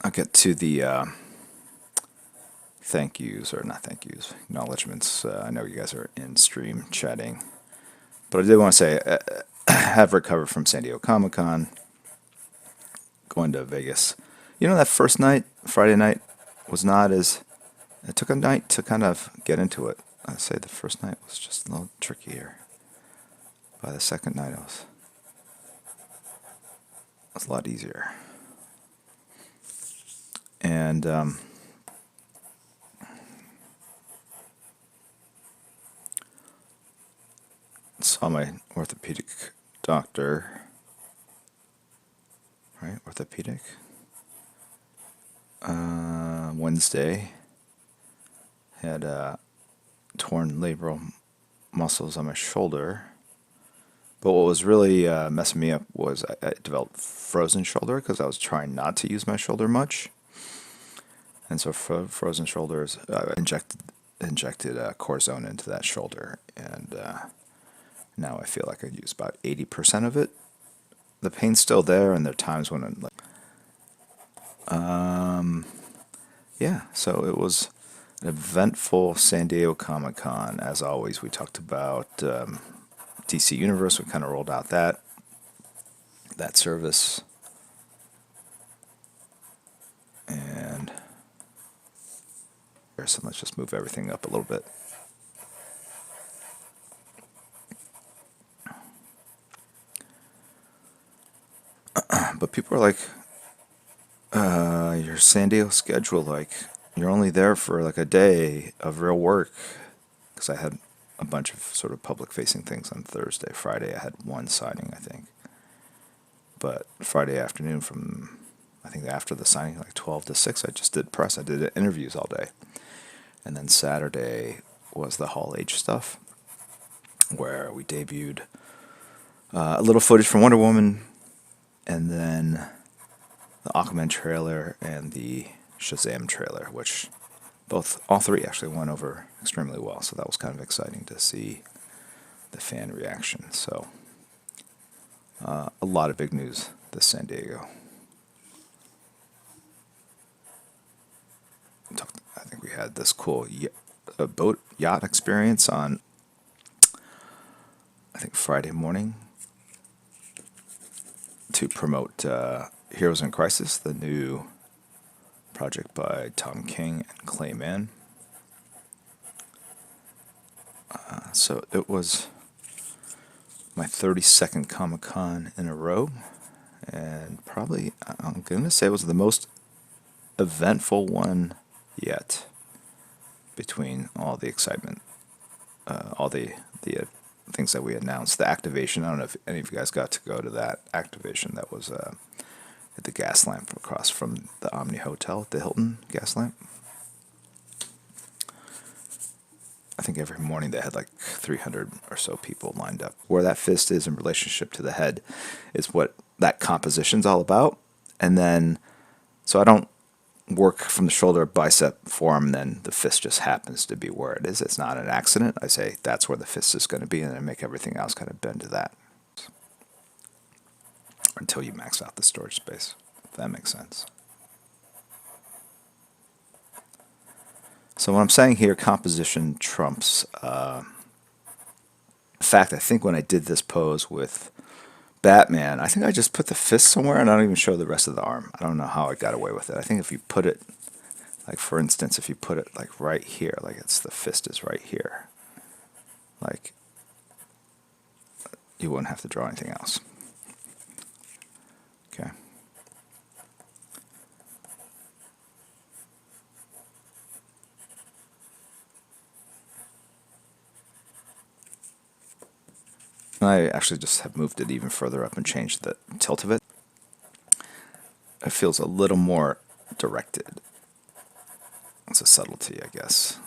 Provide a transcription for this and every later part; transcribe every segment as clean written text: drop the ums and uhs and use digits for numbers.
I'll get to the thank yous, or not thank yous, acknowledgments. I know you guys are in stream chatting, but I did want to say I have recovered from San Diego Comic Con, going to Vegas. You know, that first night, Friday night, was not as. It took a night to kind of get into it. I'd say the first night was just a little trickier. By the second night, it was a lot easier. And saw my orthopedic doctor, right? Orthopedic. Wednesday, had torn labral muscles on my shoulder. But what was really messing me up was I developed frozen shoulder because I was trying not to use my shoulder much. And so frozen shoulders, injected cortisone into that shoulder, and now I feel like I use about 80% of it. The pain's still there, and there are times when I'm like, yeah. So it was an eventful San Diego Comic Con. As always, we talked about DC Universe. We kind of rolled out that service, and so let's just move everything up a little bit. But people are like, your San Diego schedule, like, you're only there for like a day of real work. Because I had a bunch of sort of public facing things on Thursday. Friday, I had one signing, I think. But Friday afternoon, from I think after the signing, like 12 to 6, I just did press. I did interviews all day. And then Saturday was the Hall H stuff, where we debuted a little footage from Wonder Woman, and then the Aquaman trailer and the Shazam trailer, which all three actually went over extremely well. So that was kind of exciting to see the fan reaction. So a lot of big news this San Diego. I think we had this cool boat yacht experience on, I think, Friday morning to promote Heroes in Crisis, the new project by Tom King and Clay Mann. So it was my 32nd Comic Con in a row, and probably, I'm going to say, it was the most eventful one yet, between all the excitement, all the things that we announced, the activation. I don't know if any of you guys got to go to that activation that was at the gas lamp across from the Omni Hotel, the Hilton gas lamp. I think every morning they had like 300 or so people lined up. Where that fist is in relationship to the head is what that composition's all about. And then, so I don't work from the shoulder, bicep, forearm, and then the fist just happens to be where it is. It's not an accident. I say that's where the fist is going to be, and then I make everything else kind of bend to that until you max out the storage space, if that makes sense. So what I'm saying here, composition trumps. In fact, I think when I did this pose with Batman, I think I just put the fist somewhere and I don't even show the rest of the arm. I don't know how I got away with it. I think if you put it, like for instance, if you put it like right here, like the fist is right here, like you wouldn't have to draw anything else. Okay. I actually just have moved it even further up and changed the tilt of it. It feels a little more directed. It's a subtlety, I guess.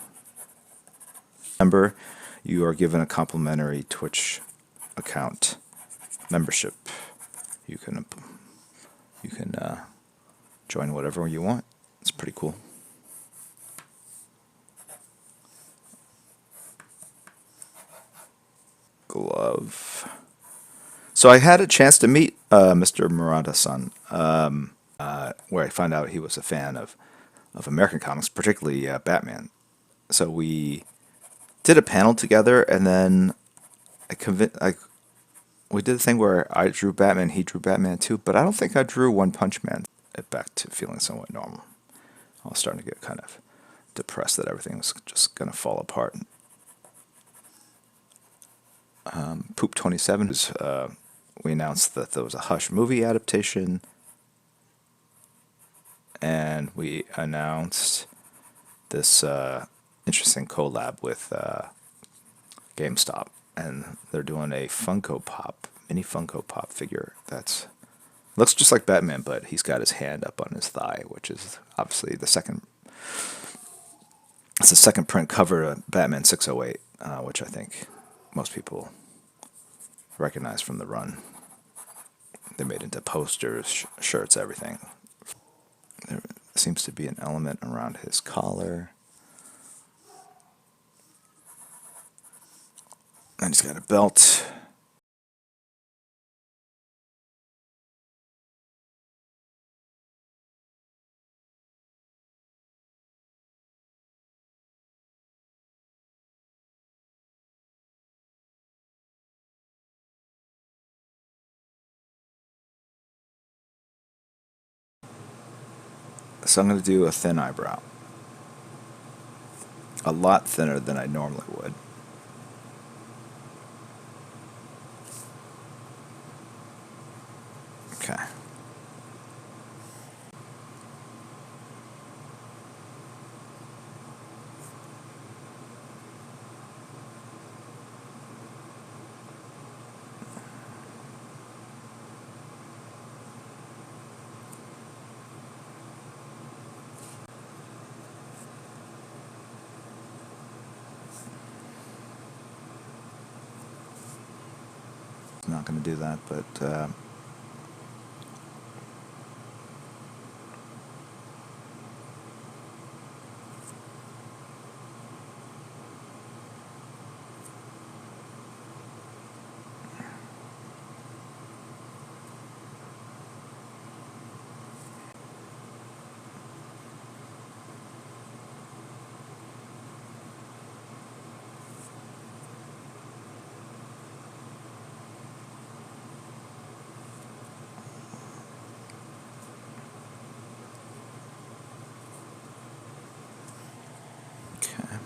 Remember, you are given a complimentary Twitch account membership. You can join whatever you want. It's pretty cool. Glove. So I had a chance to meet Mr. Murata-san. where I found out he was a fan of American comics, particularly Batman. So we did a panel together, and then we did the thing where I drew Batman, he drew Batman too, but I don't think I drew One Punch Man. It back to feeling somewhat normal. I was starting to get kind of depressed that everything was just going to fall apart. Poop 27 was, we announced that there was a Hush movie adaptation, and we announced this interesting collab with GameStop, and they're doing a Funko Pop, mini Funko Pop figure that's looks just like Batman, but he's got his hand up on his thigh, which is obviously the second. It's the second print cover of Batman 608, which I think most people recognize from the run. They made into posters, shirts, everything. There seems to be an element around his collar. And he's got a belt. So I'm going to do a thin eyebrow. A lot thinner than I normally would. Okay. I'm not going to do that, but okay.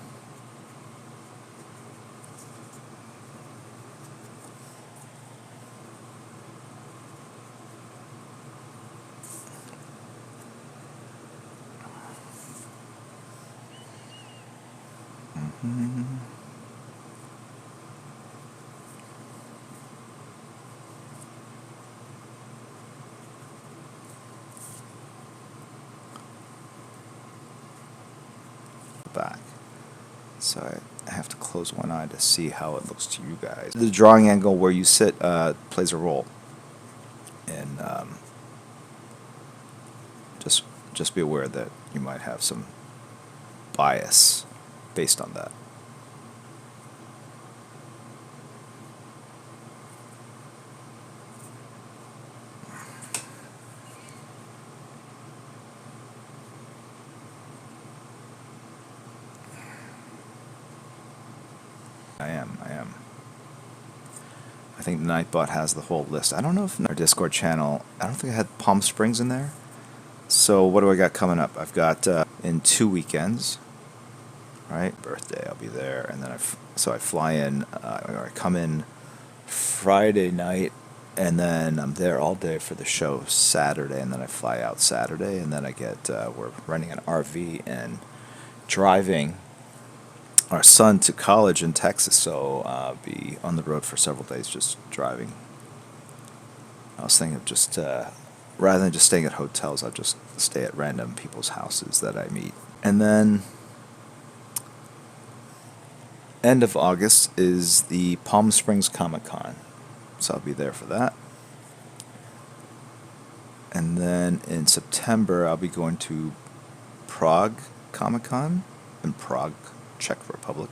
Back. So I have to close one eye to see how it looks to you guys. The drawing angle where you sit plays a role, and just just be aware that you might have some bias based on that. I am. I think Nightbot has the whole list. I don't know if in our Discord channel, I don't think I had Palm Springs in there. So what do I got coming up? I've got in 2 weekends, right? Birthday, I'll be there, and then so I fly in, or I come in Friday night, and then I'm there all day for the show Saturday, and then I fly out Saturday, and then I get we're renting an RV and driving our son to college in Texas, so I'll be on the road for several days just driving. I was thinking of just rather than just staying at hotels, I'll just stay at random people's houses that I meet. And then end of August is the Palm Springs Comic Con, so I'll be there for that. And then in September, I'll be going to Prague Comic Con in Prague, Czech Republic.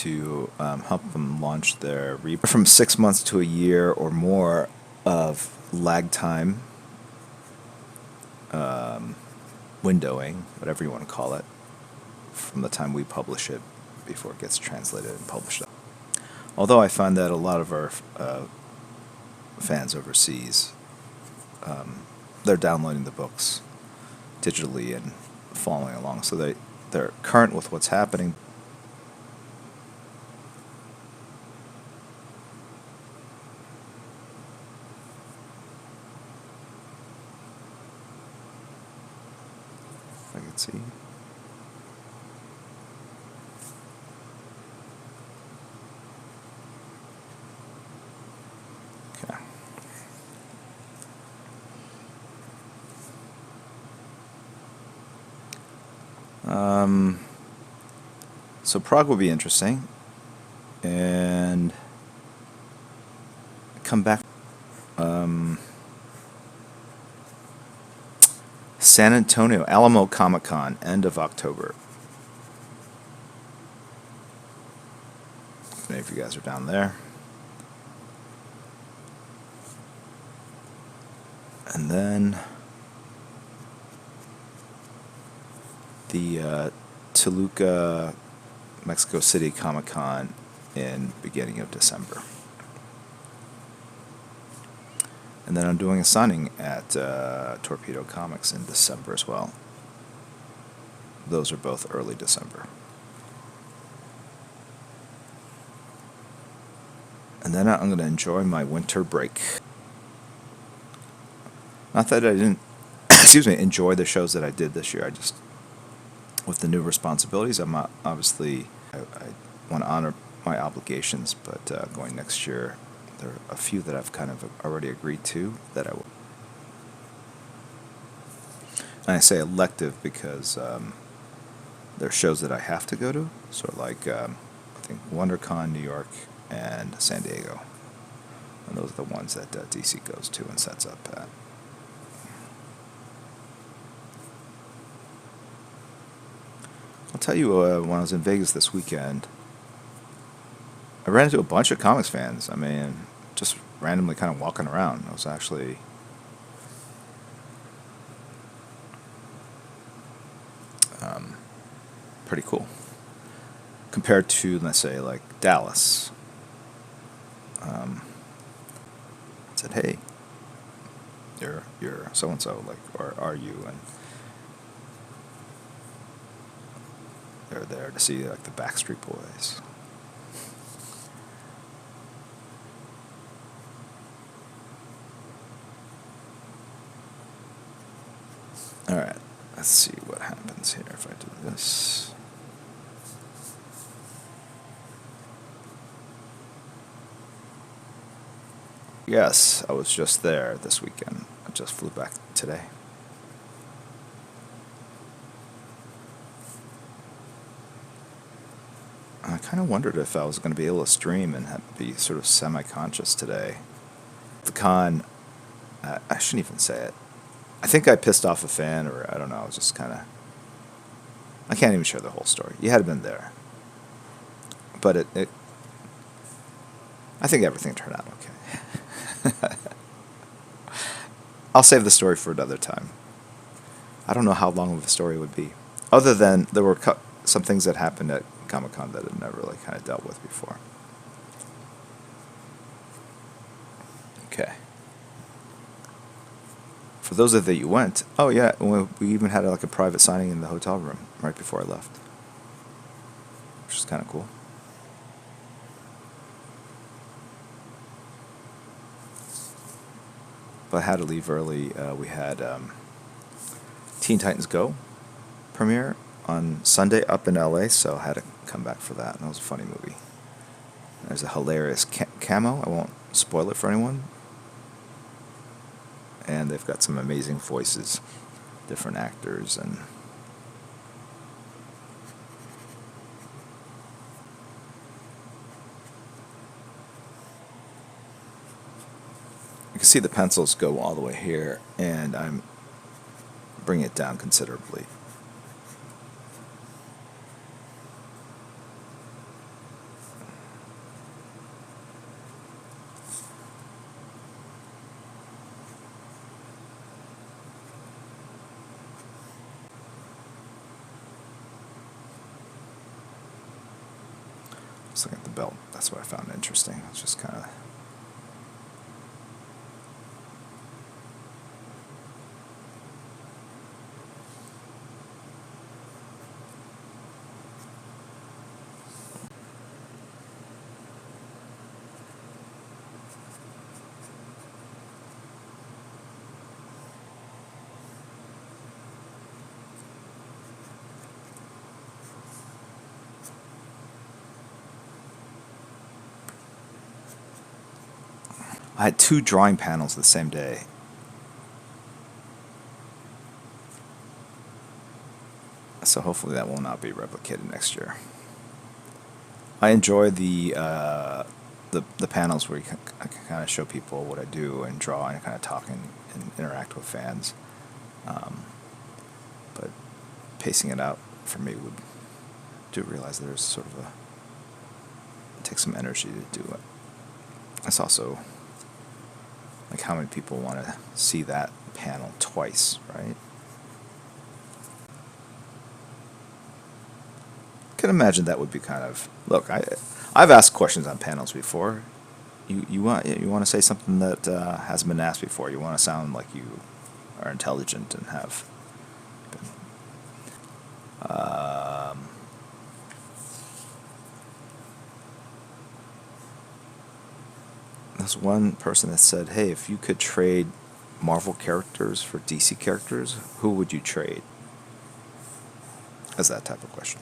to help them launch their from 6 months to a year or more of lag time, windowing, whatever you want to call it, from the time we publish it before it gets translated and published. Although I find that a lot of our fans overseas, they're downloading the books digitally and following along, so they're current with what's happening. If I can see. Okay. So Prague will be interesting, and come back. San Antonio, Alamo Comic-Con, end of October. If any of you guys are down there. And then the Toluca, Mexico City Comic-Con in beginning of December. And then I'm doing a signing at Torpedo Comics in December as well. Those are both early December. And then I'm going to enjoy my winter break. Not that I didn't, enjoy the shows that I did this year. I just, with the new responsibilities, I'm not, obviously, I want to honor my obligations, but going next year, there are a few that I've kind of already agreed to that I will. And I say elective because there are shows that I have to go to, sort of like, I think WonderCon, New York, and San Diego. And those are the ones that DC goes to and sets up at. I'll tell you, when I was in Vegas this weekend, I ran into a bunch of comics fans. I mean, just randomly kind of walking around. It was actually pretty cool. Compared to, let's say, like Dallas. I said, hey, you're so-and-so, like, or are you? And they're there to see, like, the Backstreet Boys. Alright, let's see what happens here if I do this. Yes, I was just there this weekend. I just flew back today. I kind of wondered if I was going to be able to stream and be sort of semi-conscious today. The con, I shouldn't even say it. I think I pissed off a fan, or I don't know, I was just kind of... I can't even share the whole story. You had been there. But I think everything turned out okay. I'll save the story for another time. I don't know how long of a story it would be. Other than there were some things that happened at Comic-Con that I'd never really kind of dealt with before. Okay. For those of you that went, oh yeah, we even had like a private signing in the hotel room right before I left, which is kind of cool. But I had to leave early. We had Teen Titans Go premiere on Sunday up in LA, so I had to come back for that, and it was a funny movie. There's a hilarious camo. I won't spoil it for anyone. And they've got some amazing voices, different actors, and you can see the pencils go all the way here, and I'm bringing it down considerably. Just looking at the belt. That's what I found interesting. It's just kind of. I had two drawing panels the same day. So hopefully that will not be replicated next year. I enjoy the panels where I can kind of show people what I do and draw and kind of talk and interact with fans. But pacing it out for me would do realize there's sort of it takes some energy to do it. It's also like how many people want to see that panel twice, right? I can imagine that would be kind of look. I've asked questions on panels before. You want to say something that hasn't been asked before. You want to sound like you are intelligent and have been. There's one person that said, "Hey, if you could trade Marvel characters for DC characters, who would you trade?" As that type of question.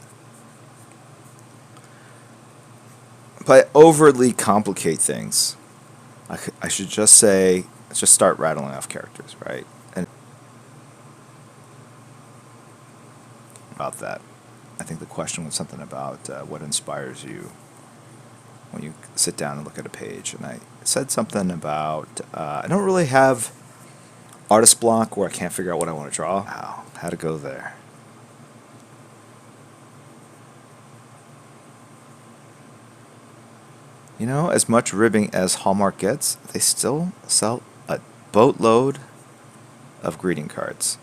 If I overly complicate things, I should just say, let's just start rattling off characters, right? And about that, I think the question was something about what inspires you when you sit down and look at a page. And I said something about I don't really have artist block where I can't figure out what I want to draw. Wow, how to go there. You know, as much ribbing as Hallmark gets, they still sell a boatload of greeting cards.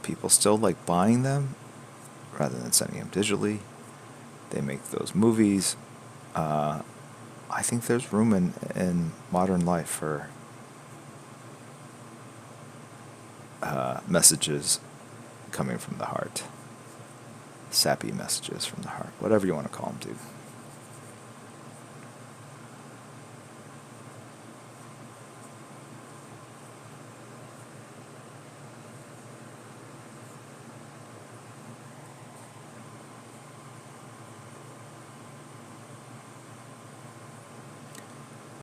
People still like buying them rather than sending them digitally. They make those movies. I think there's room in modern life for messages coming from the heart. Sappy messages from the heart. Whatever you want to call them, dude.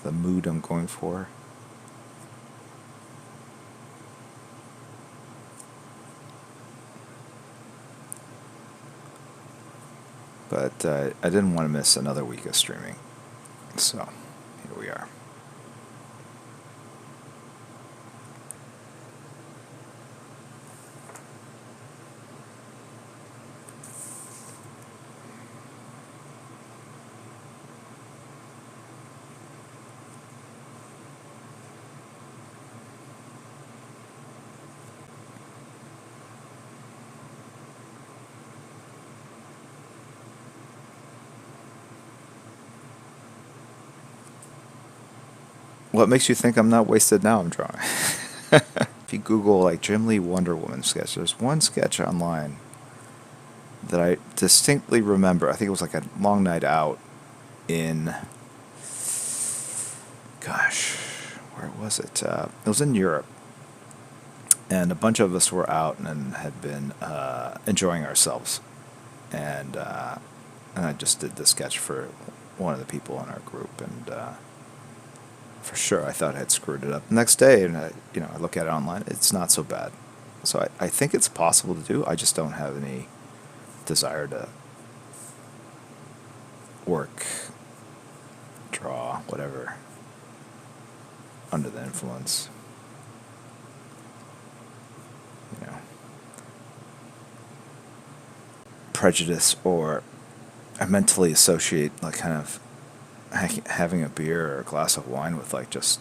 The mood I'm going for. But I didn't want to miss another week of streaming. So, here we are. What makes you think I'm not wasted now? I'm drawing. If you Google like Jim Lee Wonder Woman sketch, there's one sketch online that I distinctly remember. I think it was like a long night out in, gosh, where was it? It was in Europe, and a bunch of us were out and had been enjoying ourselves, and I just did the sketch for one of the people in our group, and for sure I thought I had screwed it up. The next day, and I look at it online, it's not so bad. So I think it's possible to do. I just don't have any desire to work, draw, whatever, under the influence. Prejudice, or I mentally associate like kind of having a beer or a glass of wine with like just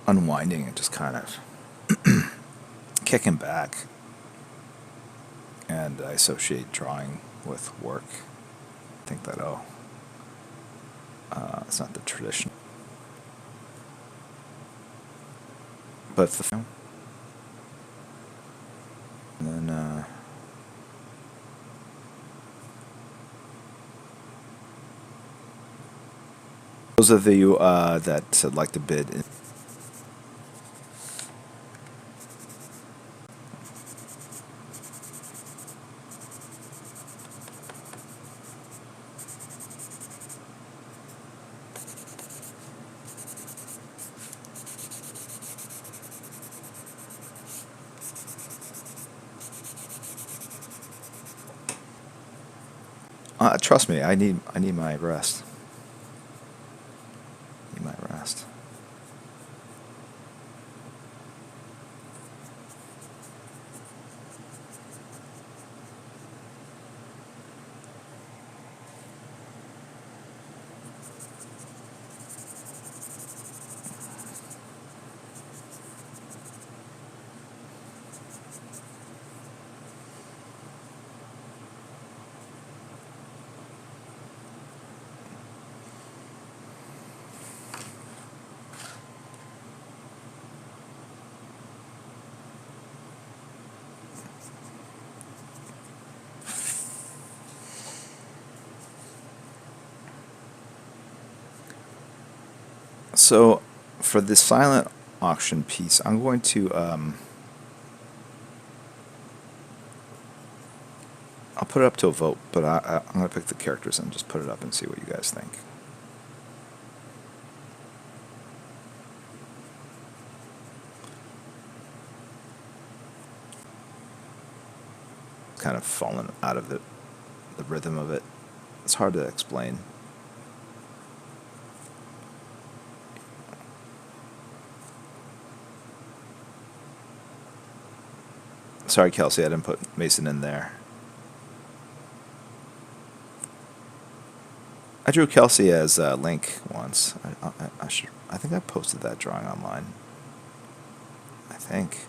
unwinding and just kind of kicking back and I associate drawing with work. Think that, oh, it's not the tradition. But the and then those of you that like to bid. Trust me, I need my rest. Need my rest. So, for the silent auction piece, I'm going to I'll put it up to a vote, but I'm going to pick the characters and just put it up and see what you guys think. Kind of fallen out of the rhythm of it. It's hard to explain. Sorry, Kelsey, I didn't put Mason in there. I drew Kelsey as Link once. I think I posted that drawing online. I think.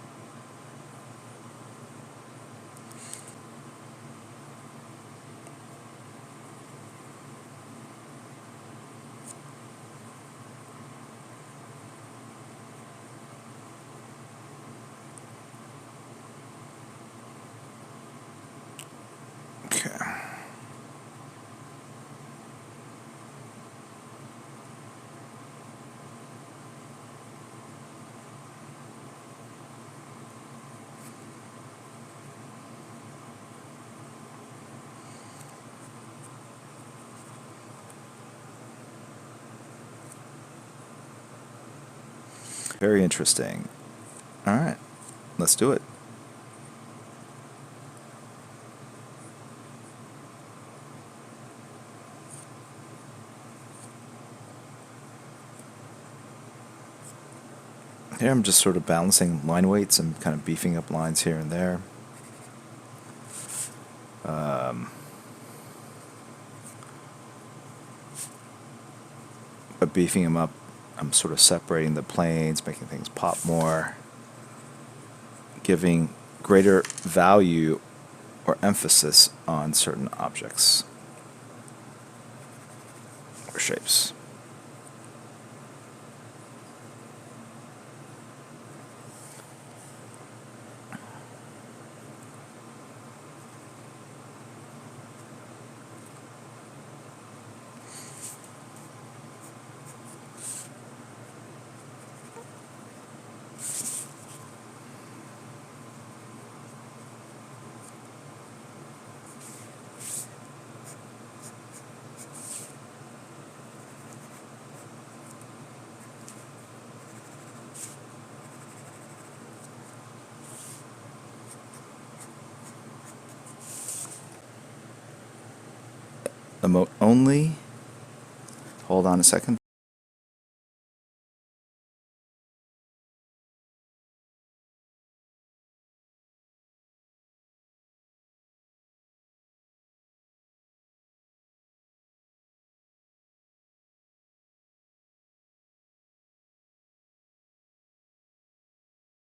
Okay. Very interesting. All right, let's do it. Here I'm just sort of balancing line weights and kind of beefing up lines here and there. But beefing them up, I'm sort of separating the planes, making things pop more, giving greater value or emphasis on certain objects or shapes. Emote only. Hold on a second.